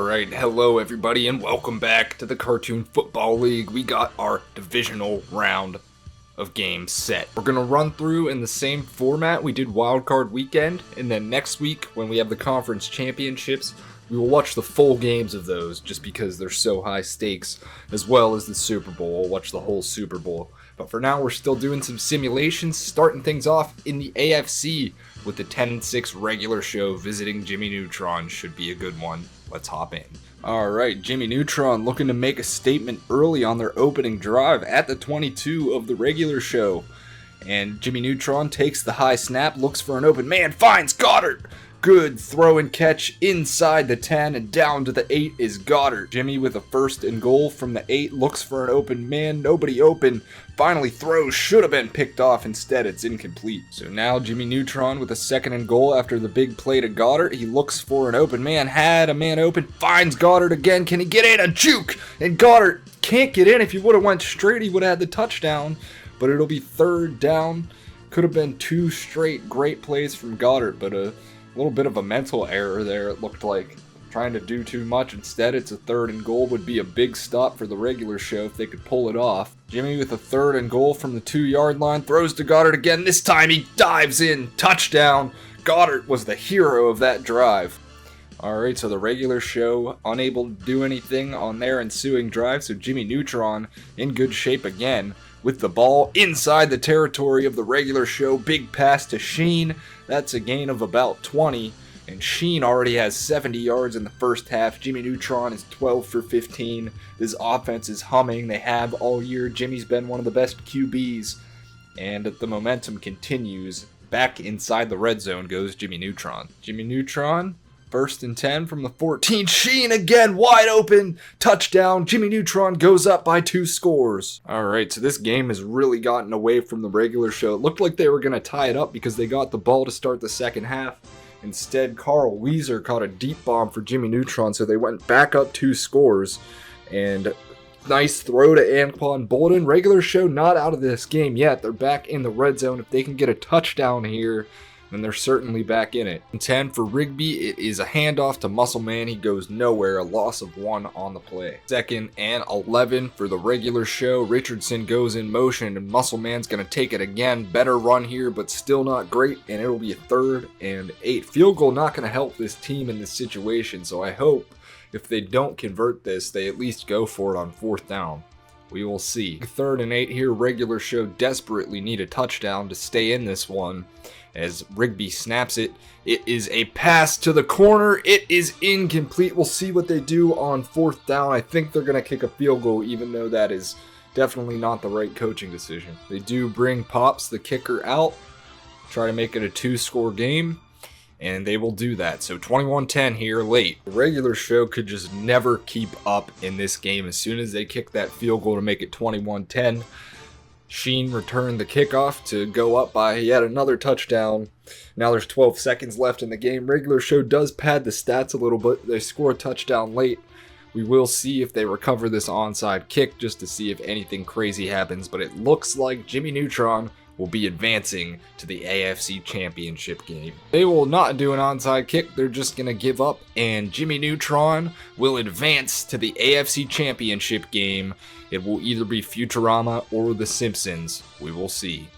Alright, hello everybody and welcome back to the Cartoon Football League. We got our divisional round of games set. We're going to run through in the same format we did Wildcard Weekend, and then next week when we have the conference championships, we will watch the full games of those just because they're so high stakes, as well as the Super Bowl. We'll watch the whole Super Bowl. But for now, we're still doing some simulations, starting things off in the AFC with the 10-6 regular show visiting Jimmy Neutron. Should be a good one. Let's hop in. Alright, Jimmy Neutron looking to make a statement early on their opening drive at the 22 of the regular show. And Jimmy Neutron takes the high snap, looks for an open man, finds Goddard! Good throw and catch inside the 10 and down to the 8 is Goddard. Jimmy with a first and goal from the 8 looks for an open man, nobody open. Finally throws, should have been picked off, instead it's incomplete. So now Jimmy Neutron with a second and goal after the big play to Goddard. He looks for an open man, had a man open, finds Goddard again. Can he get in? A juke! And Goddard can't get in. If he would have went straight, he would have had the touchdown. But it'll be third down. Could have been two straight great plays from Goddard, but a little bit of a mental error there, it looked like. Trying to do too much. Instead, it's a third and goal. Would be a big stop for the regular show if they could pull it off. Jimmy with a third and goal from the 2-yard line. Throws to Goddard again. This time he dives in. Touchdown. Goddard was the hero of that drive. Alright, so the regular show unable to do anything on their ensuing drive. So Jimmy Neutron in good shape again with the ball inside the territory of the regular show. Big pass to Sheen. That's a gain of about 20. And Sheen already has 70 yards in the first half. Jimmy Neutron is 12 for 15. This offense is humming. They have all year. Jimmy's been one of the best QBs. And the momentum continues. Back inside the red zone goes Jimmy Neutron. Jimmy Neutron, first and 10 from the 14. Sheen again, wide open. Touchdown. Jimmy Neutron goes up by 2 scores. Alright, so this game has really gotten away from the regular show. It looked like they were going to tie it up because they got the ball to start the second half. Instead, Carl Weezer caught a deep bomb for Jimmy Neutron, so they went back up 2 scores. And nice throw to Anquan Bolden. Regular show not out of this game yet. They're back in the red zone. If they can get a touchdown here, then they're certainly back in it. 10 for Rigby. It is a handoff to Muscle Man. He goes nowhere. A loss of 1 on the play. 2nd and 11 for the regular show. Richardson goes in motion, and Muscle Man's going to take it again. Better run here, but still not great, and it'll be a 3rd and 8. Field goal not going to help this team in this situation, so I hope if they don't convert this, they at least go for it on 4th down. We will see. 3rd and 8 here. Regular show desperately need a touchdown to stay in this one. As Rigby snaps it, it is a pass to the corner. It is incomplete. We'll see what they do on 4th down. I think they're going to kick a field goal, even though that is definitely not the right coaching decision. They do bring Pops, the kicker, out, try to make it a 2-score game, and they will do that. So 21-10 here late. The regular show could just never keep up in this game. As soon as they kick that field goal to make it 21-10, Sheen returned the kickoff to go up by yet another touchdown. Now there's 12 seconds left in the game. Regular show does pad the stats a little bit. They score a touchdown late. We will see if they recover this onside kick just to see if anything crazy happens. But it looks like Jimmy Neutron will be advancing to the AFC Championship game. They will not do an onside kick. They're just going to give up. And Jimmy Neutron will advance to the AFC Championship game. It will either be Futurama or The Simpsons. We will see.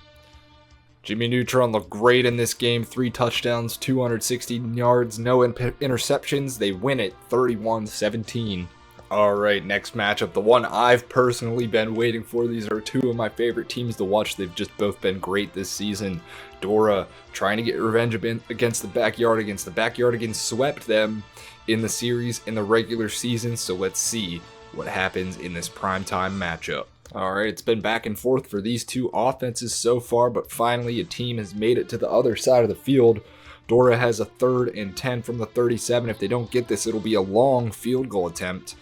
Jimmy Neutron looked great in this game. 3 touchdowns, 216 yards, no interceptions. They win it 31-17. Alright, next matchup. The one I've personally been waiting for. These are 2 of my favorite teams to watch. They've just both been great this season. Dora trying to get revenge against the Backyardigans. Swept them in the series in the regular season. So let's see what happens in this primetime matchup. Alright, it's been back and forth for these 2 offenses so far, but finally a team has made it to the other side of the field. Dora has a 3rd and 10 from the 37. If they don't get this, it'll be a long field goal attempt.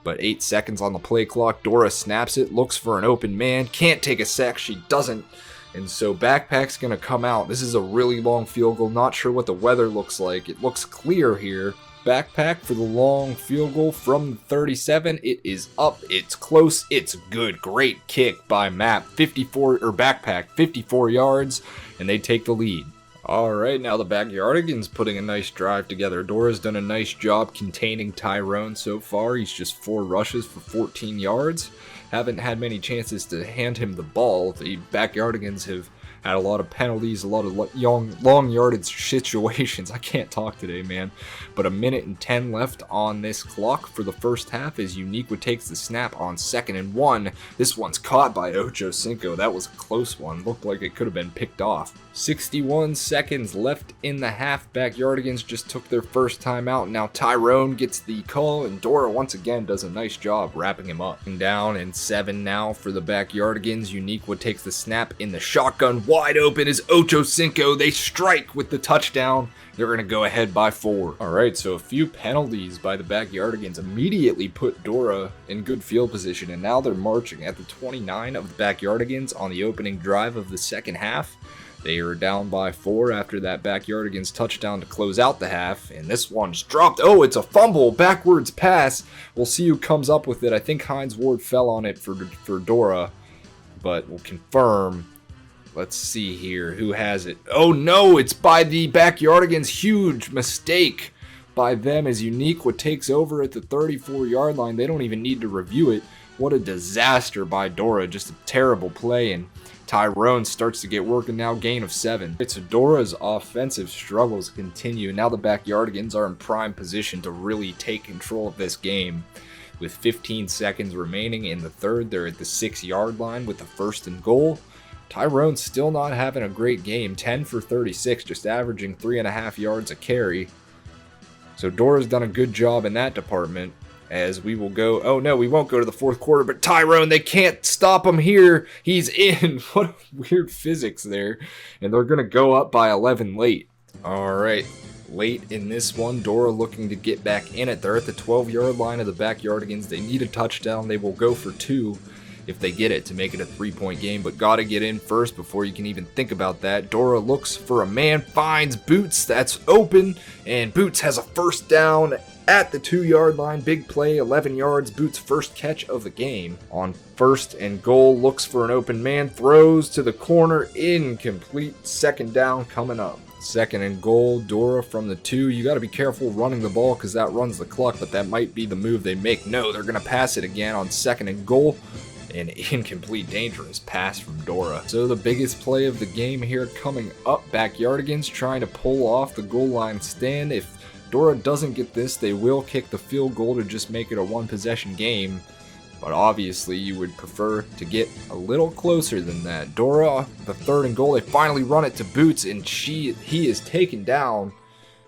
But 8 seconds on the play clock. Dora snaps it, looks for an open man, can't take a sack, she doesn't. And so Backpack's going to come out. This is a really long field goal, not sure what the weather looks like. It looks clear here. Backpack for the long field goal from the 37. It is up. It's close. It's good. Great kick by Backpack, 54 yards, and they take the lead. Alright, now the Backyardigans putting a nice drive together. Dora's done a nice job containing Tyrone so far. He's just 4 rushes for 14 yards. Haven't had many chances to hand him the ball. The Backyardigans have had a lot of penalties, a lot of long yardage situations. I can't talk today, man. But 1:10 left on this clock for the first half as Uniqua takes the snap on 2nd and 1. This one's caught by Ocho Cinco. That was a close one. Looked like it could have been picked off. 61 seconds left in the half. Backyardigans just took their first time out. Now Tyrone gets the call, and Dora once again does a nice job wrapping him up. Down and 7 now for the Backyardigans. Uniqua takes the snap in the shotgun. Wide open is Ocho Cinco. They strike with the touchdown. They're going to go ahead by 4. Alright, so a few penalties by the Backyardigans immediately put Dora in good field position, and now they're marching at the 29 of the Backyardigans on the opening drive of the second half. They are down by 4 after that Backyardigans touchdown to close out the half, and this one's dropped. Oh, it's a fumble, backwards pass. We'll see who comes up with it. I think Hines Ward fell on it for Dora, but we'll confirm. Let's see here. Who has it? Oh no, it's by the Backyardigans. Huge mistake by them as Uniqua takes over at the 34-yard line. They don't even need to review it. What a disaster by Dora. Just a terrible play, and Tyrone starts to get working now. Gain of 7. So Dora's offensive struggles continue. Now the Backyardigans are in prime position to really take control of this game. With 15 seconds remaining in the third, they're at the 6-yard line with the 1st and goal. Tyrone's still not having a great game. 10 for 36, just averaging 3.5 yards a carry. So Dora's done a good job in that department. As we will go, oh no, we won't go to the 4th quarter, but Tyrone, they can't stop him here. He's in. What weird physics there. And they're going to go up by 11 late. Alright, late in this one, Dora looking to get back in it. They're at the 12-yard line of the Backyardigans. They need a touchdown. They will go for 2. If they get it to make it a 3-point game, but gotta get in first before you can even think about that. Dora looks for a man, finds Boots, that's open, and Boots has a first down at the 2-yard line. Big play, 11 yards, Boots' first catch of the game. On 1st and goal, looks for an open man, throws to the corner, incomplete. 2nd down coming up. 2nd and goal, Dora from the 2. You got to be careful running the ball because that runs the clock, but that might be the move they make. No, they're going to pass it again on 2nd and goal. An incomplete, dangerous pass from Dora. So the biggest play of the game here coming up. Backyardigans trying to pull off the goal line stand. If Dora doesn't get this, they will kick the field goal to just make it a 1-possession game. But obviously you would prefer to get a little closer than that. Dora, the 3rd and goal, they finally run it to Boots, and he is taken down.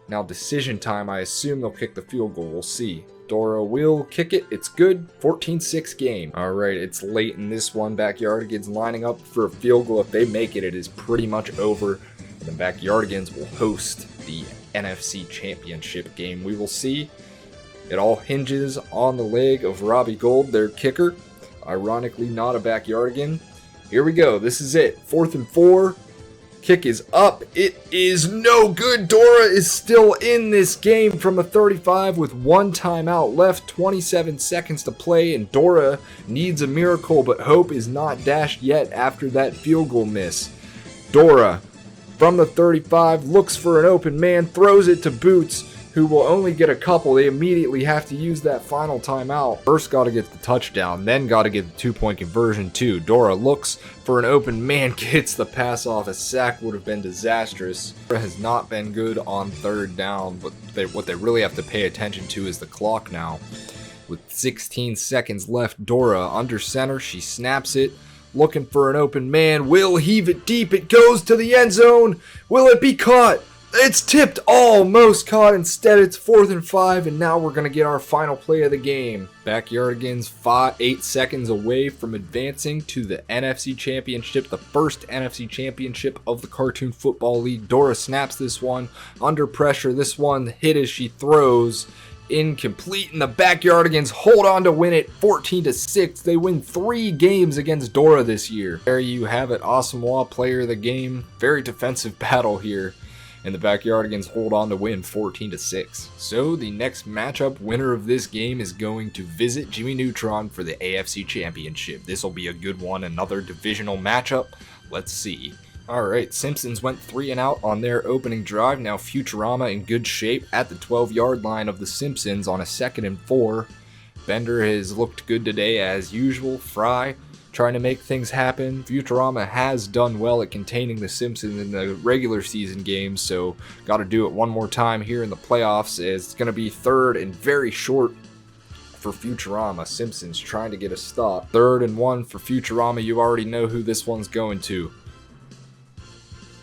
Now decision time, I assume they'll kick the field goal, we'll see. Dora will kick it. It's good. 14-6 game. Alright, it's late in this one. Backyardigans lining up for a field goal. If they make it, it is pretty much over. And the Backyardigans will host the NFC Championship game. We will see. It all hinges on the leg of Robbie Gould, their kicker. Ironically, not a Backyardigan. Here we go. This is it. 4th and 4. Kick is up. It is no good. Dora is still in this game from a 35 with 1 timeout left. 27 seconds to play, and Dora needs a miracle, but hope is not dashed yet after that field goal miss. Dora from the 35 looks for an open man, throws it to Boots, who will only get a couple. They immediately have to use that final timeout. First got to get the touchdown, then got to get the 2-point conversion too. Dora looks for an open man, gets the pass off. A sack would have been disastrous. Dora has not been good on 3rd down, but what they really have to pay attention to is the clock now. With 16 seconds left, Dora under center, she snaps it. Looking for an open man, will heave it deep. It goes to the end zone. Will it be caught? It's tipped, almost caught. Instead, it's 4th and 5, and now we're going to get our final play of the game. Backyardigans 8 seconds away from advancing to the NFC Championship, the first NFC Championship of the Cartoon Football League. Dora snaps this one under pressure. This one hit as she throws. Incomplete, and the Backyardigans hold on to win it 14-6. They win 3 games against Dora this year. There you have it, Asamoah player of the game. Very defensive battle here. And the Backyardigans hold on to win 14-6. So the next matchup winner of this game is going to visit Jimmy Neutron for the AFC Championship. This will be a good one, another divisional matchup. Let's see Alright, Simpsons went 3 and out on their opening drive. Now Futurama in good shape at the 12-yard line of the Simpsons on a 2nd and 4. Bender has looked good today as usual. Fry trying to make things happen. Futurama has done well at containing the Simpsons in the regular season games, so got to do it one more time here in the playoffs. It's going to be 3rd and very short for Futurama. Simpsons trying to get a stop. 3rd and 1 for Futurama. You already know who this one's going to.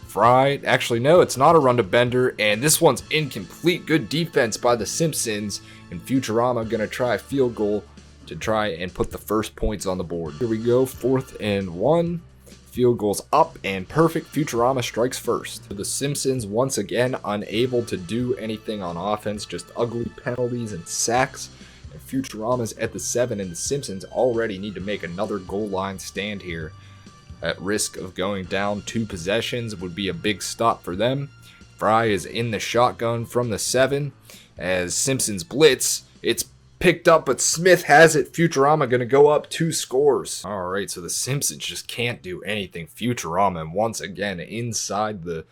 Fry. Actually, no, it's not a run to Bender, and this one's incomplete. Good defense by the Simpsons, and Futurama going to try a field goal to try and put the first points on the board. Here we go, 4th and 1. Field goal's up and perfect. Futurama strikes first. The Simpsons once again unable to do anything on offense, just ugly penalties and sacks. And Futurama's at the 7, and the Simpsons already need to make another goal line stand here. At risk of going down 2 possessions would be a big stop for them. Fry is in the shotgun from the 7 as Simpsons blitz. It's picked up, but Smith has it. Futurama going to go up 2 scores. Alright, so the Simpsons just can't do anything. Futurama once again inside the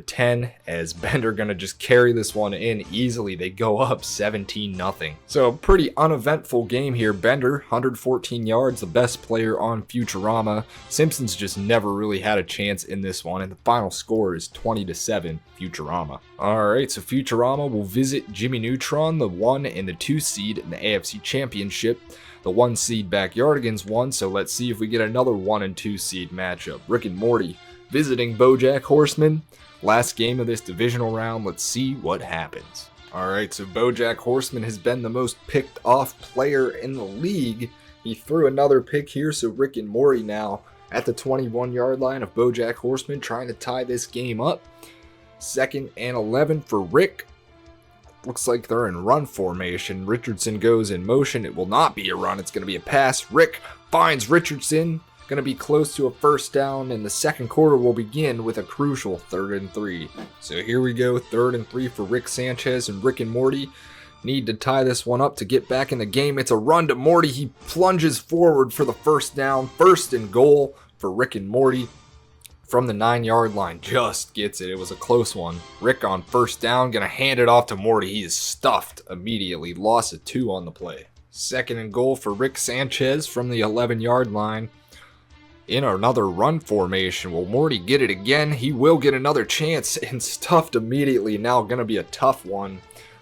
10 as Bender going to just carry this one in easily. They go up 17-0. So pretty uneventful game here. Bender, 114 yards, the best player on Futurama. Simpsons just never really had a chance in this one, and the final score is 20-7 Futurama. Alright, so Futurama will visit Jimmy Neutron, the 1 and the 2 seed in the AFC Championship. The 1 seed Backyardigans won, so let's see if we get another 1 and 2 seed matchup. Rick and Morty visiting BoJack Horseman. Last game of this divisional round, let's see what happens. Alright, so BoJack Horseman has been the most picked off player in the league. He threw another pick here, so Rick and Morty now at the 21-yard line of BoJack Horseman trying to tie this game up. 2nd and 11 for Rick. Looks like they're in run formation. Richardson goes in motion. It will not be a run, it's going to be a pass. Rick finds Richardson. Going to be close to a first down, and the second quarter will begin with a crucial 3rd and 3. So here we go, 3rd and 3 for Rick Sanchez, and Rick and Morty need to tie this one up to get back in the game. It's a run to Morty. He plunges forward for the first down. 1st and goal for Rick and Morty from the 9-yard line. Just gets it. It was a close one. Rick on 1st down, going to hand it off to Morty. He is stuffed immediately. Loss of 2 on the play. 2nd and goal for Rick Sanchez from the 11-yard line. In another run formation. Will Morty get it again? He will get another chance, and stuffed immediately. Now going to be a tough one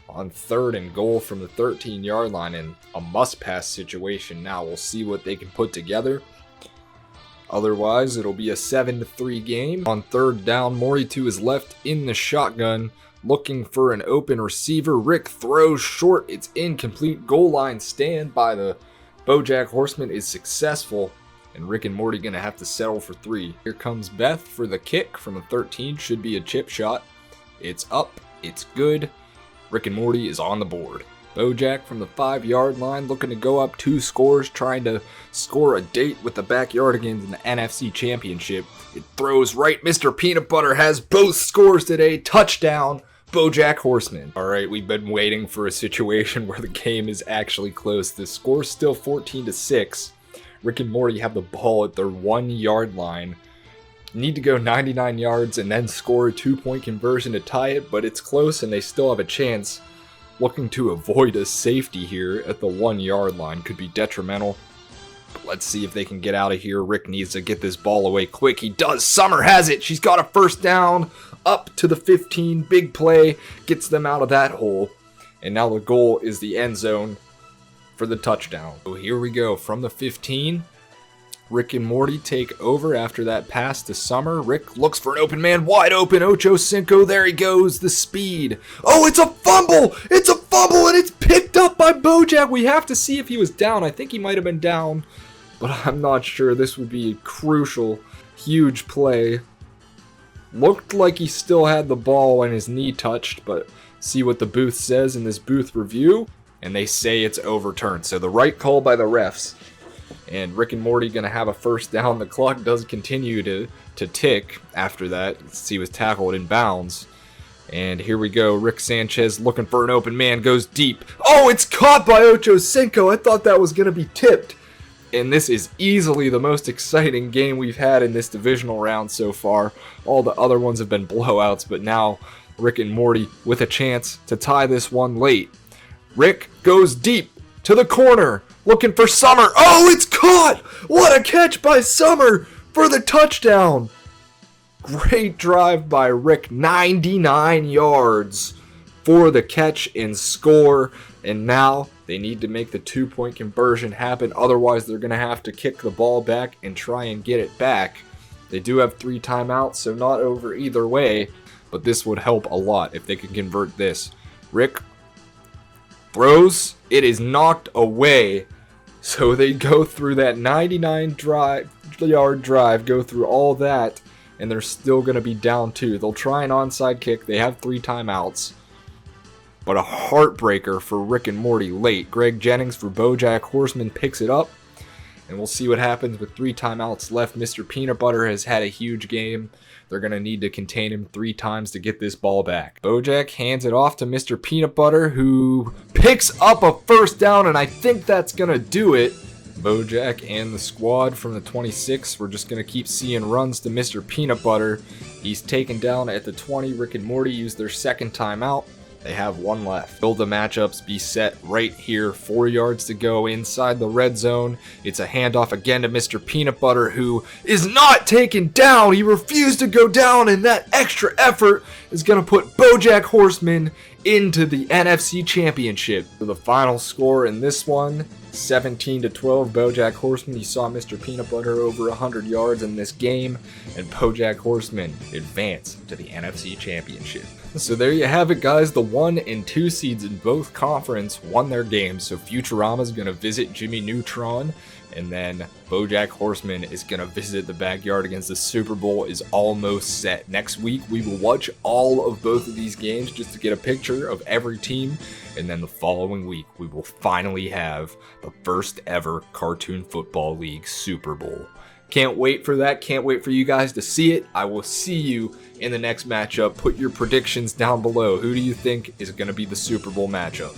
on 3rd and goal from the 13-yard line, and a must-pass situation now. We'll see what they can put together. Otherwise, it'll be a 7-3 game. On 3rd down, Morty to his left in the shotgun, looking for an open receiver. Rick throws short. It's incomplete. Goal line stand by the BoJack Horseman is successful. And Rick and Morty gonna have to settle for 3. Here comes Beth for the kick from the 13. Should be a chip shot. It's up. It's good. Rick and Morty is on the board. BoJack from the 5-yard line looking to go up 2 scores, trying to score a date with the Backyardigans in the NFC Championship. It throws right. Mr. Peanut Butter has both scores today. Touchdown, BoJack Horseman. Alright, we've been waiting for a situation where the game is actually close. The score's still 14-6. Rick and Morty have the ball at their 1-yard line. Need to go 99 yards and then score a 2-point conversion to tie it, but it's close and they still have a chance. Looking to avoid a safety here at the 1-yard line could be detrimental. But let's see if they can get out of here. Rick needs to get this ball away quick. He does. Summer has it. She's got a 1st down up to the 15. Big play gets them out of that hole. And now the goal is the end zone for the touchdown. So here we go from the 15. Rick and Morty take over after that pass to Summer. Rick looks for an open man, wide open. Ocho Cinco, there he goes, the speed. Oh, it's a fumble! It's a fumble, and it's picked up by BoJack. We have to see if he was down. I think he might have been down, but I'm not sure. This would be a crucial, huge play. Looked like he still had the ball when his knee touched, but see what the booth says in this booth review. And they say it's overturned. So the right call by the refs. And Rick and Morty going to have a 1st down. The clock does continue to tick after that. He was tackled in bounds. And here we go. Rick Sanchez looking for an open man. Goes deep. Oh, it's caught by Ocho Cinco. I thought that was going to be tipped. And this is easily the most exciting game we've had in this divisional round so far. All the other ones have been blowouts, but now Rick and Morty with a chance to tie this one late. Rick goes deep to the corner, looking for Summer. Oh, it's caught! What a catch by Summer for the touchdown! Great drive by Rick, 99 yards for the catch and score. And now they need to make the 2-point conversion happen. Otherwise, they're going to have to kick the ball back and try and get it back. They do have 3 timeouts, so not over either way. But this would help a lot if they could convert this. Rick throws. It is knocked away. So they go through that 99-yard drive, go through all that, and they're still going to be down 2. They'll try an onside kick. They have 3 timeouts. But a heartbreaker for Rick and Morty late. Greg Jennings for BoJack Horseman picks it up. And we'll see what happens with 3 timeouts left. Mr. Peanut Butter has had a huge game. They're going to need to contain him 3 times to get this ball back. BoJack hands it off to Mr. Peanut Butter, who picks up a first down, and I think that's going to do it. BoJack and the squad from the 26, we're just going to keep seeing runs to Mr. Peanut Butter. He's taken down at the 20. Rick and Morty use their second timeout. They have 1 left. Will the matchups be set right here? 4 yards to go inside the red zone. It's a handoff again to Mr. Peanut Butter, who is not taken down. He refused to go down, and that extra effort is going to put BoJack Horseman into the NFC Championship. So the final score in this one, 17-12, BoJack Horseman. You saw Mr. Peanut Butter over 100 yards in this game, and BoJack Horseman advanced to the NFC Championship. So there you have it, guys. The 1 and 2 seeds in both conference won their games. So Futurama's going to visit Jimmy Neutron, and then BoJack Horseman is going to visit the backyard against the Super Bowl is almost set. Next week, we will watch all of both of these games just to get a picture of every team. And then the following week, we will finally have the first ever Cartoon Football League Super Bowl. Can't wait for that. Can't wait for you guys to see it. I will see you in the next matchup. Put your predictions down below. Who do you think is going to be the Super Bowl matchup?